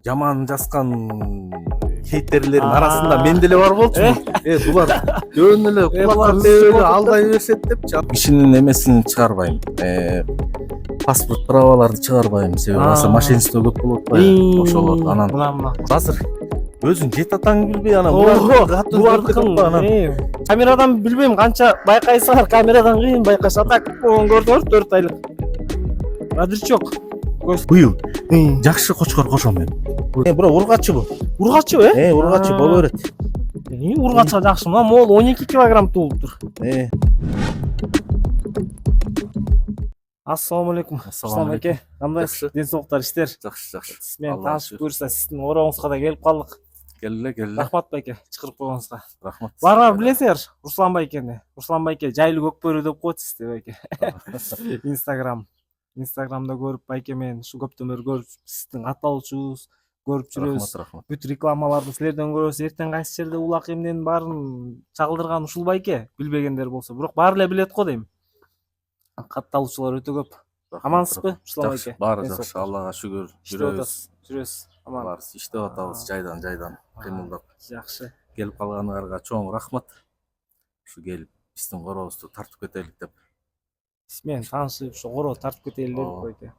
жаман жазган хейтерлердин арасында мен деле бар болчумун. Булар жөн эле кулакка теп эле алдай беришет депчи. Кишинин эмесин чыгарбайм. Паспорт праваларды чыгарбайм. Себеби аса мошенничество көп болуп атпайбы? Ошолор анан азыр өзүң жет атаң билбей анан булардыкын камерадан билбейм канча байкайсыңар, камерадан кыйын байкаш. А так көрдүңөр 4 айлык бодрячок. Быйыл жакшы кочкор кошом мен. Бирок ургачы бул. Ургачы Ургачы боло берет. Ургачка жакшы. Мына могул 12 килограмм туулуптур. Ассаламу алейкум. Руслан аке, кандайсыз? Ден соолуктар, иштер? Жакшы. Мен таанышып көрсө сиздин ороңузга да келип калдык. Келе. Рахмат байке, чакырып койгонуңузга. Рахмат. Баарыңар билесиңер, Руслан байкени. Руслан байке жайлуу көкбөрү деп коет сизди байке. Инстаграмда көрүп байке мен ушу көптөн бери көрүп сиздин катталуучуңуз көрүп жүрөбүз. Рахмат. Бүт рекламаларды силерден көрөбүз. Эртең кайсы жерде улак эмненин баарын чагылдырган ушул байке. Билбегендер болсо, бирок баары эле билет го дейм. Катталуучулар өтө көп. Амансызбы, Руслан байке? Баары жакшы, Аллага шүгүр. Жүрөбүз. Аман. Барыбыз иштеп атабыз, жайдан кыймылдап. Жакшы. Келип калганыңарга чоң рахмат. Ушу келип биздин коробузду тартып кетелик деп. Мен таанышып ушу короо тартып кетели деп байке.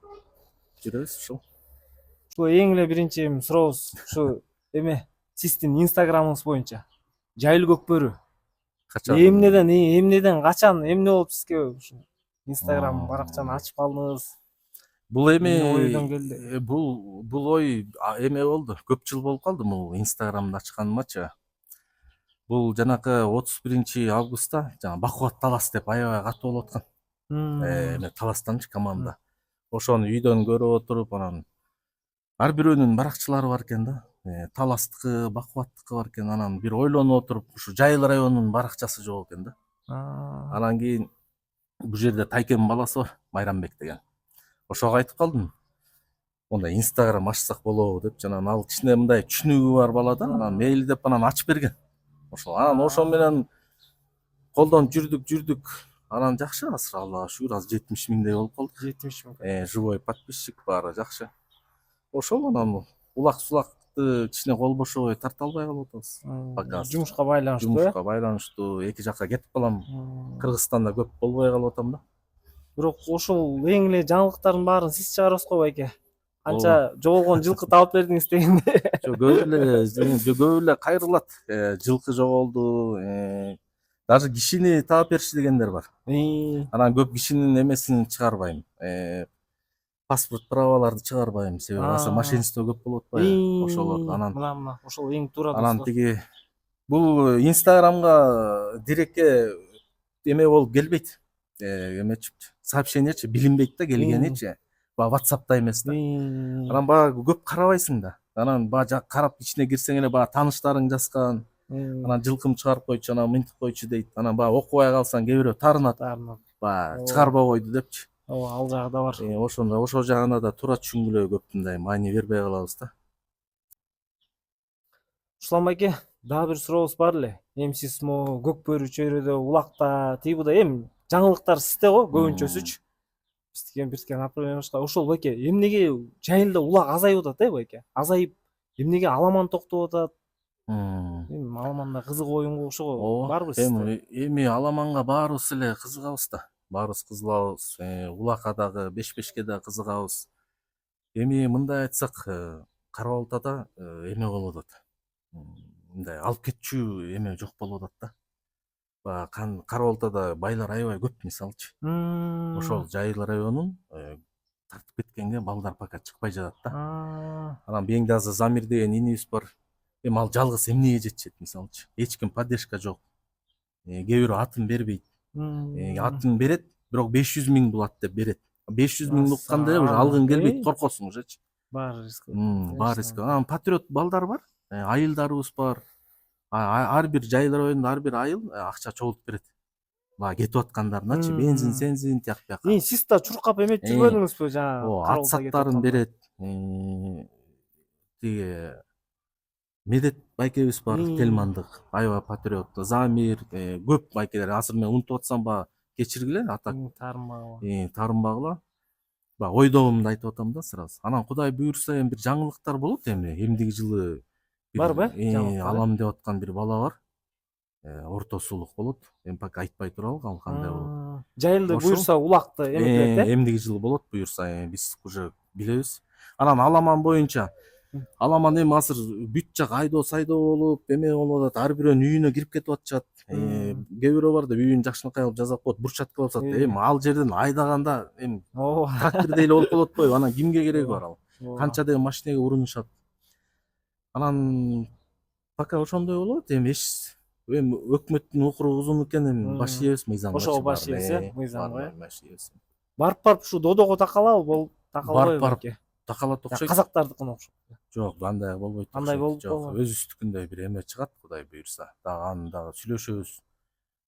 Жүрөбүз ушул. Ушу эң эле биринчи сурообуз ушу сиздин инстаграмыңыз боюнча. Жайлуу көкбөрү. Эмнеден качан эмне болуп сизге ушу инстаграм баракчаны ачып калдыңыз? Бул ойдон келди. Бул ой эме болду. Көп жыл болуп калды бул инстаграмды ачканымачы. Бул жанакы 31 августта жана Бакубат талас деп аябай катуу болуп аткан. Таластанчы команда. Ошону үйдөн көрүп отуруп анан ар бирөөнүн баракчылары бар экен да. Таластыкы, Бакубаттыкы бар экен. Анан бир ойлонуп отуруп ушу Жайыл районунун баракчасы жок экен да. Анан кийин бул жерде Тайкенин баласы бар, Майрамбек деген. Ошого айтып калдым. Онда инстаграм ачсак болобу деп, анан ал кичине мындай түшүнүгү бар бала да, анан мейли деп анан ачып берген. Ошол менен колдонуп жүрдүк. Анан жакшы азыр Аллага шүгүр, азыр 70 миңдей болуп калдык. 70 миң. Живой подписчик баары жакшы. Ошол анан улак-сулакты кичине кол бошобой тарта албай калып атабыз. Жумушка байланыштуу. Эки жакка кетип калам. Кыргызстанда көп болбой калып атам да. Бирок ошол эң эле жаңылыктардын баарын сиз чыгарасыз го байке. Канча жоголгон жылкы таап бердиңиз дегенде. Көп эле кайрылат. Жылкы жоголду. Даже кишини таап бериши дегендер бар. Анан көп кишинин эмесин чыгарбайм. Паспорт праваларды чыгарбайм. Себеби аса мошенничество көп болуп атпайбы? Ошолор. Анан ошол эң туура. Анан тиги бул инстаграмга дирекке эме болуп келбейт. Сообщениечи билинбейт да, келгеничи. WhatsApp'та эмес да. Анан баягы көп карабайсың да. Анан баягы карап ичине кирсең эле баягы тааныштарың жазган. Анан жылкым чыгарып койчу, анан мынтип койчу дейт. Анан баягы окубай калсаң кээ бирөө тарынат. Баягы чыгарбай койду депчи. Ал жагы да бар. Ошол жагына да туура түшүнгүлө көп мындай маани бербей калабыз да. Руслан байке, дагы бир сурообуз бар эле. Сиз көкбөрү чөйрөдө, улакта, тигибуда жаңылыктар сизде го көбүнчөсүчү. Бизге например ошол байке, эмнеге жайылда улак азайып атат байке? Азайып, эмнеге аламан токтоп атат? Аламанда кызык оюнга ошого барбы сизде? Эми аламанга баарыбыз эле кызыгабыз да. Баарыбыз кызыгабыз. Улакка дагы, беш-бешке да кызыгабыз. Эми мындай айтсак, Кара-Балтада эме болуп атат. Мындай алып кетчү эме жок болуп атат да. Кара-Балтада байлар аябай көп, мисалчы. Ошол Жайыл районун тартып кеткенге балдар пока чыкпай жатат да. Анан беңде азыр Замир деген инибиз бар. Эми ал жалгыз эмнеге жетишет, мисалчы. Эч ким поддержка жок. Кээ бирөө атын бербейт. Атын берет, бирок 500 миң булат деп берет. 500 миң укканда уже алгың келбейт, коркосуң ужечи. Баары риск. Анан патриот балдар бар, айылдарыбыз бар. Ар бир Жайыл районунда ар бир айыл акча чогултуп берет. Баягы кетип аткандарыначы, бензин, тияк бияка. Сиз да чуркап эметип жүрбөдүңүзбү жаңы? Ат саттарын берет. Тиги Медет байкебиз бар, Телмандык, аябай патриот, Замир, көп байкелер. Азыр мен унутуп атсам кечиргиле, атак. Тарынбагыла. Бак ойдогумду айтып атам да сразу. Анан Кудай буйрса эми бир жаңылыктар болот эми. Эмдиги жылы Барбы? Жаңылыктар? алам деп аткан бир бала бар. Орто суулук болот. Эми пока айтпай туралык ал кандай болот. Жайылды Ошол. буйрса улакты эметилет э? Эмдиги жылы болот буйрса, биз уже билебиз. Анан Аламан боюнча Аламан эми азыр бүт жак айдоо сайдоо болуп, эме болуп атат. Ар бирөөнүн үйүнө кирип кетип атышат. Кээ бирөө бар да үйүн жакшынакай кылып жазап коет, бурчатка болсот. Эми ал жерден айдаганда эми Ооба. трактор эле болуп калып атпайбы? Анан кимге кереги бар ал? Канча деген машинеге урунушат. Анан пока ошондой болот. Эми өкмөттүн укуругу узун экен, эми баш ийебиз мыйзам. Ошого баш ийебиз э, мыйзамга. Баш ийебиз. Барып ушу додого такалабы, бол такалбайбы? Барып такалат окшойт. Казактардыкына окшойт. Жок, андай болбойт. Андай болуп жок. Өзүбүздүкүндөй бир эме чыгат, Кудай буйрса. Дагы дагы сүйлөшөбүз.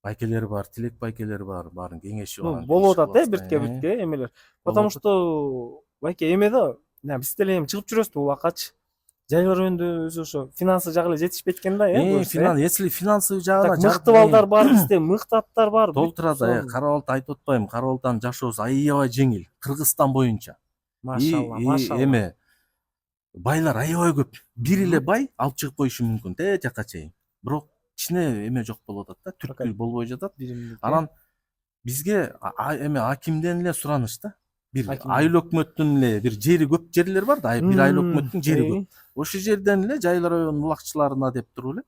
Байкелер бар, тилек байкелер бар, баарын кеңеши бар. Болуп атат биртке биртке эмелер. Потому что байке эме да, биз деле эми чыгып жүрөбүз да улакачы. Жайлар өндө өзү ошо финансы жагы эле жетишпей эткен да, Если финансовый жагына мыкты балдар бар, бизде мыкты аттар бар. Толтурат, Кара Балта айтып атпайбы? Кара Балтанын жашоосу аябай жеңил, Кыргызстан боюнча. Машалла, машалла. Эме байлар аябай көп. Бир эле бай алып чыгып коюшу мүмкүн те жака чейин. Бирок ичине эме жок болуп атат да, түрткү болбой жатат. Анан бизге эме акимден эле сураныш да. Бир айыл өкмөттүн эле бир жери көп жерлер бар да, бир айыл өкмөттүн жери көп. Ошол жерден эле Жайыл районунун улакчыларына деп туруп эле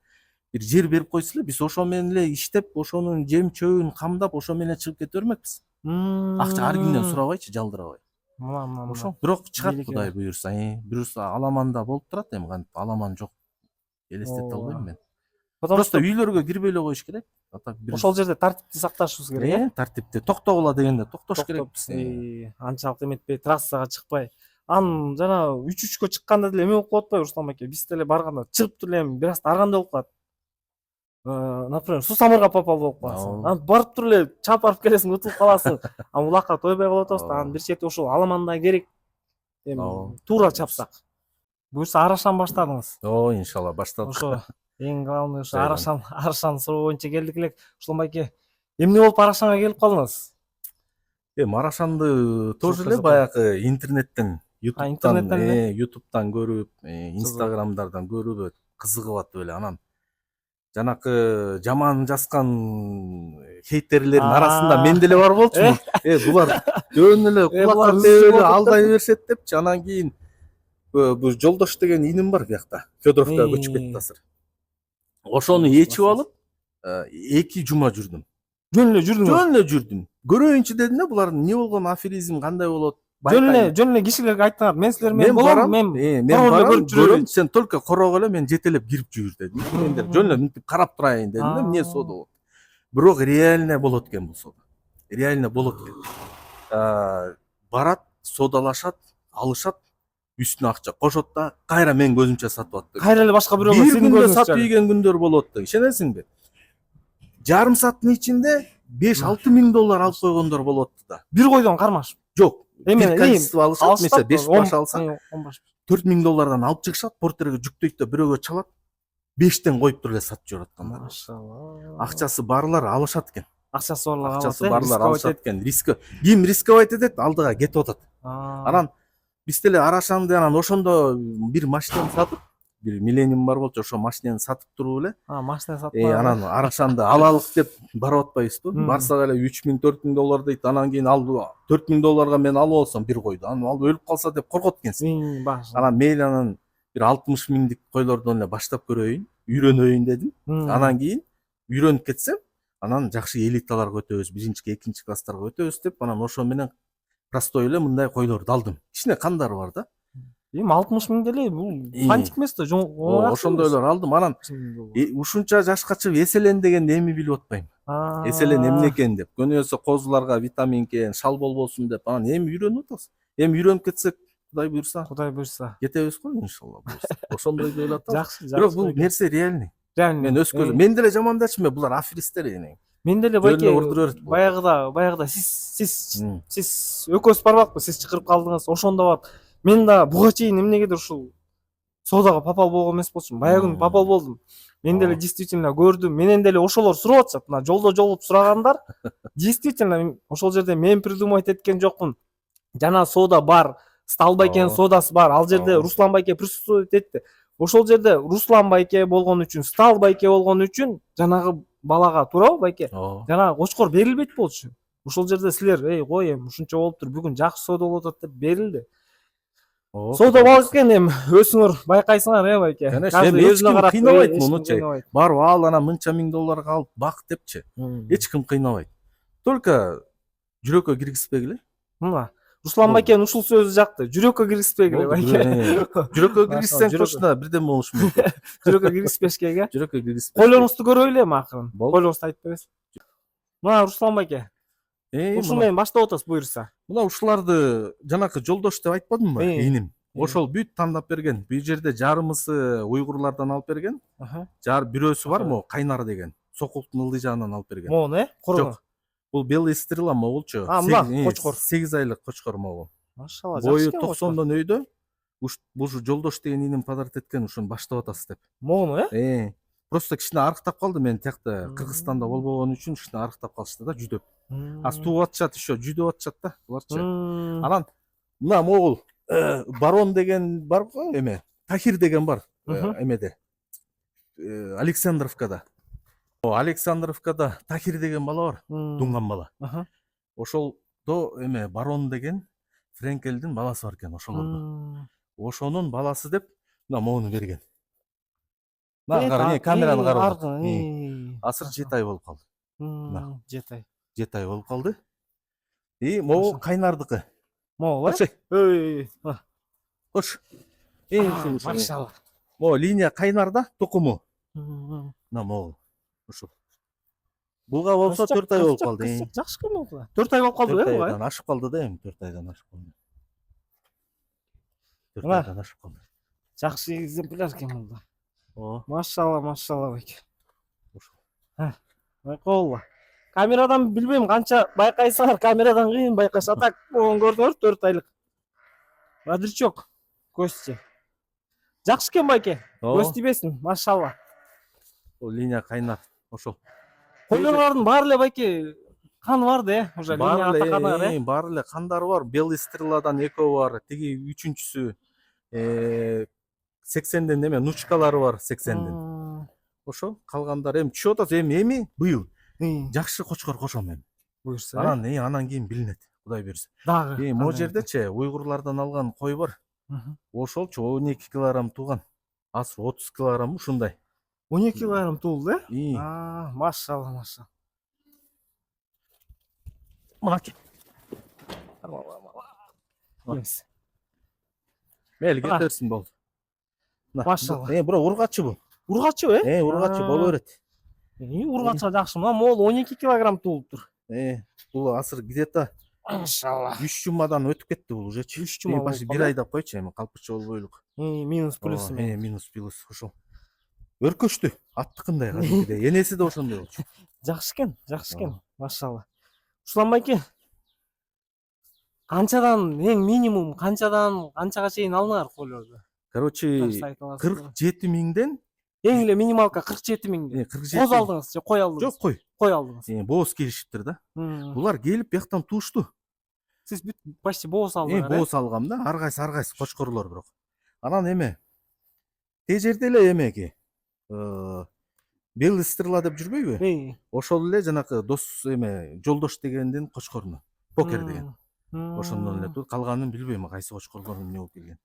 бир жер берип койсо эле, биз ошо менен эле иштеп, ошонун жем чөбүн камдап, ошо менен чыгып кете бермекпиз. Акча ар кимден сурабайчы, жалдырабай. Ошо бирок чыгат Кудай буйрса. Буюрса Аламанда болуп турат, эми кантип Аламан жок. Элестете албайм мен. Просто үйлөргө кирбей эле коюш керек. Ошол жерде тартипти сакташыбыз керек э? Тартипти. Токтогула дегенде токтош керекпиз. Анчалык эметпей, трассага чыкпай. Анын жана 3-3кө чыкканда деле эме болуп калып атпайбы, Руслан байке? Биз деле барганда чыгып туруп эле бир аз аргандай болуп калат. Например, Сусамырга попал болуп каласың. Анан барып туруп эле чап барып келесиң, утулуп каласың. Анан улакка тойбой калып атабыз да, анан бир чети ошол Аламанда керек. Эми туура чапсак. Буюрса Арашан баштадыңыз. Иншалла баштадык. Ошо эң главный ошо Арашан суроо боюнча келдик элек. Руслан байке, эмне болуп Арашанга келип калдыңыз? Арашанды тоже эле баягы интернеттен, ютубтан көрүп, инстаграмдардан көрүп, кызыгып атып эле. Анан жанакы жаман жазган хейтерлердин арасында мен деле бар болчумун. Булар жөн эле кулакка тээп эле алдай беришет депчи. Анан кийин бул Жолдош деген иним бар биякта, Федоровка көчүп кетти азыр. Ошону ээчип алып, 2 жума жүрдүм. Жөн эле жүрдүм. Көрөйүнчү дедим да, булардын эмне болгон, аферизм кандай болот. Жөн эле кишилерге айттыңар, мен силер менен болом, мен көрүп жүрөм, сен только корого эле мен жетелеп кирип жүр дедим. Мен жөн эле мынтип карап турайын дедим да, эмне соода болот. Бирок реально болот экен бул соода. Реально болот экен. Барат, соодалашат, алышат, үстүнө акча кошот да, кайра мен көзүмчө сатып атты. Кайра эле башка бирөө сенин көзүңчө сатып ийген күндөр болот да. Ишенесиңби? Жарым сааттын ичинде $5-6 миң алып койгондор болот да. Бир койдон кармаш. Жок. Бир количество алышат, мисалы 5 баш алсаң, $4 миң алып чыгышат, портерге жүктөйт да, бирөөгө чалат, 5тен коюп туруп эле сатып жиберет аткандар. Машалла. Акчасы барлар алышат экен. Акчасы барлар алышат экен. Ким рисковать этет, алдыга кетип атат. Анан биз деле Арашанды анан ошондо бир машинени сатып, бир Millennium бар болчу, ошо машинени сатып туруп эле. Машина сатып. Анан Арашанды алалык деп барып атпайбызбы? Барсак эле $3 миң, $4 миң дейт. Анан кийин ал $4 миң мен алып алсам бир койду. Анан ал өлүп калса деп коркот экенсиң. Анан мейли анан бир 60 миңдик койлордон эле баштап көрөйүн, үйрөнөйүн дедим. Анан кийин үйрөнүп кетсем, анан жакшы элиталарга өтөбүз, 1-2 класстарга өтөбүз деп, анан ошо менен простой эле мындай койлорду алдым. Кичине кандары бар да. 60 миң деле бул фантик эмес да, ошондойлор алдым. Анан ушунча жашка чыгып эселен дегенди эми билип атпайм. Эселен эмне экен деп, көнөөсү козуларга витамин экен, шал болбосун деп, анан эми үйрөнүп атабыз. Эми үйрөнүп кетсек, Кудай буйрса, кетебиз го иншалла. Ошондой деп атабыз. Жакшы. Бирок бул нерсе реальный. Мен өз көзүм, мен деле жамандачмын, булар аферисттер эне. Мен деле баягыда сиз экөөбүз барбакпы, сиз чакырып калдыңыз, ошондо барып мен да буга чейин эмнегедир ушул соодага попал болгон эмес болчумун. Баягы күнү попал болдум. Мен деле действительно көрдүм. Менен деле ошолор сурап атышат. Мына жолдо жолуп сурагандар, действительно ошол жерде мен придумать эткен жокмун. жана соода бар, Стал байкенин соодасы бар. Ал жерде Руслан байке присутствовать этти. Ошол жерде Руслан байке болгон үчүн, Стал байке болгон үчүн жанагы балага туурабы байке? Жанагы кочкор берилбейт болчу. Ошол жерде силер, кой эми ушунча болуптур, бүгүн жакшы соода болуп атат деп берилди. Соода болуп экен эми өзүңөр байкайсыңар, байке. Эч ким кыйнабайт мунучу. Барып ал анан мынча миң долларга алып бак депчи. Эч ким кыйнабайт. Только жүрөккө киргизбегиле. Мына Руслан байкенин ушул сөзү жакты. Жүрөккө киргизбегиле байке. Жүрөккө киргизсең точно бирдеме болушу мүмкүн. Жүрөккө киргизбешкеге. Жүрөккө киргизбеш. Койлоңузду көрөйлү эми акырын. Койлоңузду айтып бересиз. Мына Руслан байке. Ушул менен баштап атасыз буюрса. Мына ушуларды жанакы жолдош деп айтпадымбы? Иним. Ошол бүт тандап берген. Бул жерде жарымысы уйгурлардан алып берген. Бирөөсү бар могу Кайнар деген. Сокулуктун ылдый жагынан алып берген. Могу, Жок. Бул белый стрела могулчу. 8 айлык кочкор могу. Машалла, бою 90дон өйдө. Бул жолдош деген иним подарок эткен, ушуну баштап атасыз деп. Могуну, Просто кичине арыктап калды, мен тиякта Кыргызстанда болбогон үчүн кичине арыктап калышты да, жүдөп. Тууп атышат еще, жүдөп атышат да буларчы. Анан мына могул Барон деген бар го эме, Тахир деген бар эмеде. Александровкада. Александровкада Тахир деген бала бар, дунган бала. Ошолдо эме Барон деген Френкелдин баласы бар экен ошолордо. Ошонун баласы деп мына могуну берген. Камераны карап. Азыр 7 ай болуп калды. 7 ай. 7 ай болуп калды. Могу Кайнардыкы. Могу, Кош. Машалла. Могу линия Кайнарда токуму. Мына могу. Ушул. Буга болсо 4 ай болуп калды. Жакшы экен болду. 4 ай болуп калды, 4 айдан ашып калды да эми, 4 айдан ашып калды. 4 айдан ашып калды. Жакшы экземпляр экен болду. Машалла, машалла байке. Байколла. Камерадан билбейм канча байкайсыңар, камерадан кыйын байкаш. А так болгон көрдүңөр 4 айлык. Бодрячок. Көзчү. Жакшы экен байке. Көз тийбесин, машалла. Бул линия Кайнар, ошол. Койлоңардын баары эле байке каны бар да, уже линия атаканы. Баары эле кандары бар. Белый стреладан экөө бар. Тиги үчүнчүсү 80ден эме нучкалары бар, 80ден. Ошо калгандары эми түшүп атат, эми быйыл жакшы кочкор кошом эми. Буюрса. Анан кийин билинет, Кудай буюрса. Дагы. Могу жердечи уйгурлардан алган кой бар. Ошолчу 12 килограмм тууган. Азыр 30 килограмм ушундай. 12 килограмм туулду, машалла, машалла. Мынакей. Мейли кетерсиң болду. Машалла. Бирок ургачы бул. Ургачыбы, ургачы боло берет. Ургача жакшы. Мына могул 12 килограмм туулуптур. Бул азыр где-то машалла. 3 жумадан өтүп кетти бул уже. 3 жума болуп бир ай деп койчу эми, калпыча болбойлук. Минус плюс. Минус плюс ошол. Өркөштү, аттыкындай кадимкидей. Энеси да ошондой болчу. Жакшы экен, машалла. Руслан байке. Канчадан эң минимум канчага чейин алдыңар койлорду? Короче, 47 миңден эң эле минималка 47 миңден. Коз алдыңыз же кой алдыңыз? Жок, кой. Кой алдыңыз. Бооз келишиптир да. Булар келип бияктан туушту. Сиз бүт почти бооз алдыңар. Бооз алгам да, ар кайсы кочкорлор бирок. Анан эме те жерде эле эмеги Белый стрела деп жүрбөйбү? Ошол эле жанакы дос эме жолдош дегендин кочкоруна. Покер деген. Ошондон эле калганын билбейм, кайсы кочкорлордун эмне болуп келген.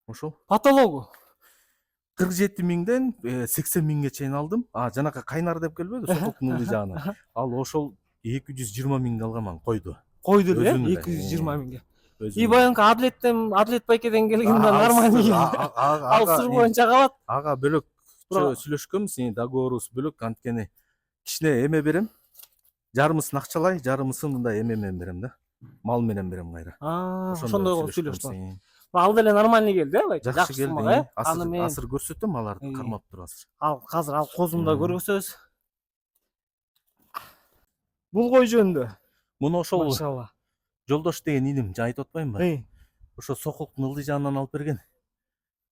Ошол. Патологу. 47 миңден 80 миңге чейин алдым. Жанакы Кайнар деп келбеди, сокуктун ылдый жагына. Ал ошол 220 миңге алгам койду. Койду эле 220 миңге. Байыңкы Адлет байкеден келгенде нормально. Ал сыр боюнча калат. Ага бөлөк сүйлөшкөнбүз, договорубуз бөлөк, анткени кичине эме берем. Жарымысын акчалай, жарымысын мындай эме менен берем да. Мал менен берем кайра. Ошондой кылып сүйлөштүм. Ал деле нормально келди, байке. Жакшы келди. Азыр көрсөтөм, аларды кармап тур азыр. Азыр ал козумда көргөзөбүз. Бул кой жөнүндө. Муну ошол жолдош деген иним, жа айтып атпаймынбы? Ошо сокулуктун ылдый жагынан алып берген.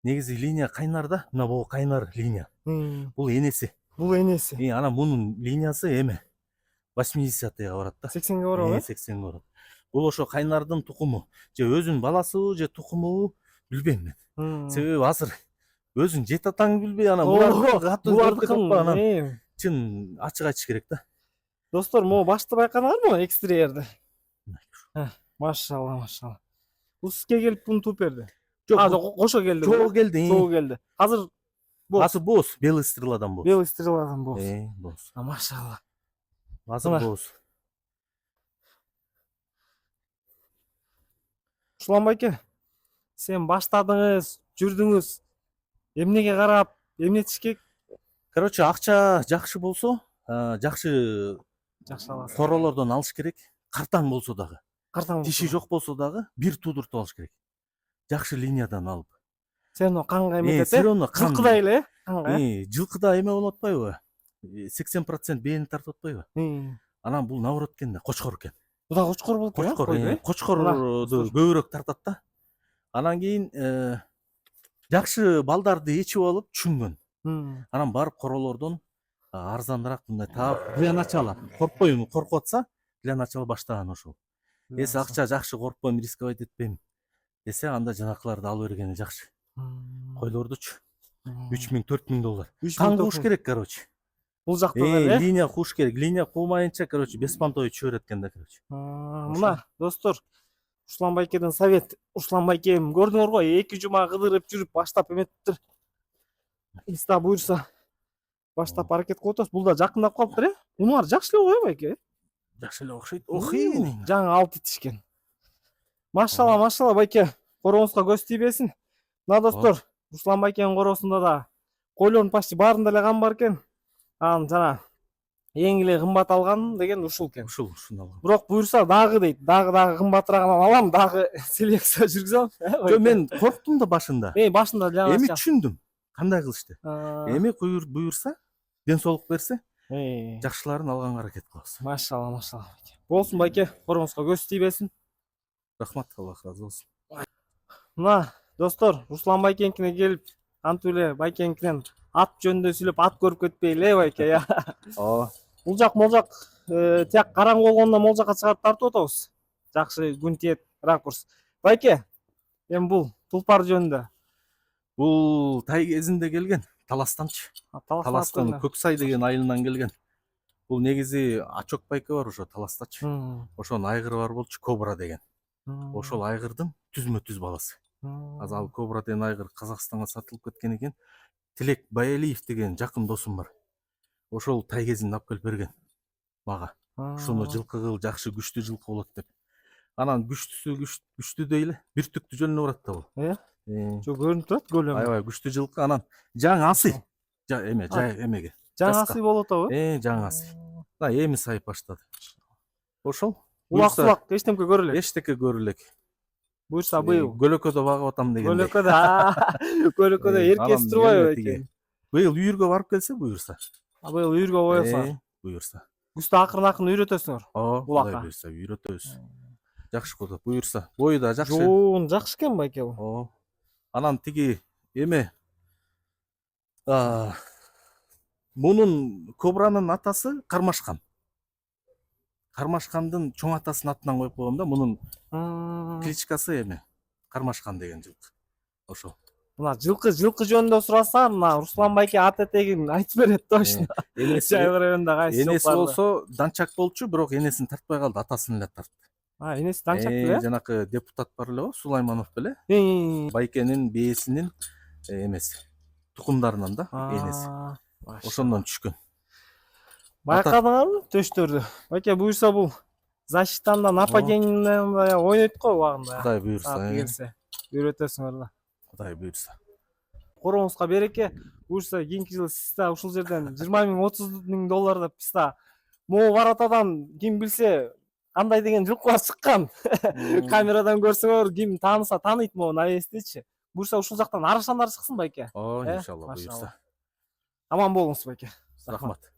Негизи линия Кайнарда, мына бул Кайнар линия. Бул энеси. Анан мунун линиясы эме 80-га барат да. 80-ге барабы? 80-ге барат. бул ошо кайнардын тукуму же өзүнүн баласыбы же тукумубу билбейм мен. Себеби азыр өзүң жет атаңды билбей анан булардыкын анан чын ачык айтыш керек да. Достор, могу башты байкадыңарбы, экстерьерди? Машалла, машалла. Бул сизге келип буну туп берди? Жок, кошо келди. Жоо келди. Жоо келди. Азыр боз, белый стреладан боз. белый стреладан боз. Боз. Машалла. Азыр боз. Руслан байке, сен баштадыңыз, жүрдүңүз. Эмнеге карап, эмнетиш керек? Короче, акча жакшы болсо, жакшы аласың. королордон алыш керек. Картаң болсо дагы. Тиши жок болсо дагы бир тудуртуп алыш керек. Жакшы линиядан алып. Сен о канга эметет, Сен оны жылкыдай эле, канга. Жылкыда эме болуп атпайбы? 80% бээни тартып атпайбы? Анан бул наоборот экен да, кочкор экен. Бул да кочкор болуп Кочкор, кочкорду көбүрөөк тартат да. Анан кийин жакшы балдарды ичип алып чүңгөн. Анан барып королордон арзаныраак мындай таап, для начала коркпойм, коркуп атса, для начала баштаган ошол. Эси акча жакшы, коркпойм, рисковать этпейм десе, анда жанакыларды алып бергени жакшы. Койлордучу 3000, 4000 доллар. Кан кууш керек, короче. Бул жакта эле. Линия кууш керек. Линия куумайынча, короче, беспонтовый чыга берет экен да, короче. Мына, достор, Руслан байкеден совет. Руслан байкем, көрдүңөр го, 2 жума кыдырып жүрүп баштап эметиптир. Инста буйрса баштап аракет кылып атабыз. Бул да жакындап калыптыр, э? Мунуар жакшы эле го, байке. Жакшы эле окшойт. Охий. Жаңы алып тишкен. Машалла, машалла байке. Короңузга көз тийбесин. Мына достор, Руслан байкенин коросунда да койлордун почти баарында эле кан бар экен. Анан жана эң эле кымбат алган деген ушул экен. Ушул алган. Бирок буйрса дагы дейт, дагы кымбатыраагынан алам, дагы селекция жүргүзөм. Жо, мен корктум да башында. Башында жана эми түшүндүм кандай кылышты. Эми буйрса, ден соолук берсе, жакшыларын алганга аракет кылабыз. Машалла, машалла. Болсун байке, короңузга көз тийбесин. Рахмат, Аллах разы болсун. Мына достор, Руслан байкенкине келип, антип эле байкенкинен ат жөнүндө сүйлөп, ат көрүп кетпейли, байке, я. Бул жак молжак, тияк караңгы болгондо молжакка чыгарып тартып атабыз. Жакшы күн тиет, ракурс. Байке, эми бул тулпар жөнүндө. Бул тай кезинде келген, Таластанчы. Таластын Көксай деген айылынан келген. Бул негизи Ачок байке бар ошо Таластачы. Ошонун айгыры бар болчу, Кобра деген. Ошол айгырдын түзмө-түз баласы. Азыр ал Кобра деген айгыр Казакстанга сатылып кеткен экен. Тилек Байалиев деген жакын досум бар. Ошол тай кезинде алып келип берген мага. Ушуну жылкы кыл, жакшы күчтүү жылкы болот деп. Анан күчтүү дейли, бир түктүү жөнүнө барат да бул. Жо көрүнүп турат көлөмү. Аябай күчтүү жылкы. Анан жаңы асый. Эмеге. Жаңы асый болуп атабы? Жаңы асый. Эми сайып баштады. Ошол. Улак эчтеке көрө элек. Эчтеке көрө элек. Буйрса быйыл. Көлөкөдө багып атам дегенде. Көлөкөдө эркеси турбайбы экен. Быйыл үйүргө барып келсе буйрса. Быйыл үйүргө коесуңар. Буйрса. Күздө акырын үйрөтөсүңөр. Улакка. Буйрса үйрөтөбүз. Жакшы кылып буйрса. Бою да жакшы. Жоон жакшы экен байке бул. Анан тиги эме мунун Кобранын атасы Кармашкан. Кармашкандын чоң атасынын атынан коюп койгом да, мунун кличкасы эме Кармашкан деген жылкы. Ошол. Мына жылкы жөнүндө сураса, мына Руслан байке ат этегин айтып берет точно. Энеси районунда кайсы энеси болсо данчак болчу, бирок энесин тартпай калды, атасын эле тартты. Энеси данчак беле? Жанакы депутат бар эле го, Сулайманов беле? Байкенин бээсинин эмеси. Тукумдарынан да энеси. Ошондон түшкөн. Байкадыңарбы төштөрдү? Байке буйрса бул защитанда нападениеден ойнойт го убагында. Кудай буйрса. Келсе, үйрөтөсүңөр да. Кудай буйрса. Короңузга береке. Буйрса кийинки жылы сиз да ушул жерден 20 миң, 30 миң доллар деп биз да могу баратадан ким билсе кандай деген жылкылар чыккан. Камерадан көрсөңөр, ким тааныса тааныйт могу навестичи. Буйрса ушул жактан арашандар чыксын байке. Иншалла буйрса. Аман болуңуз байке. Рахмат.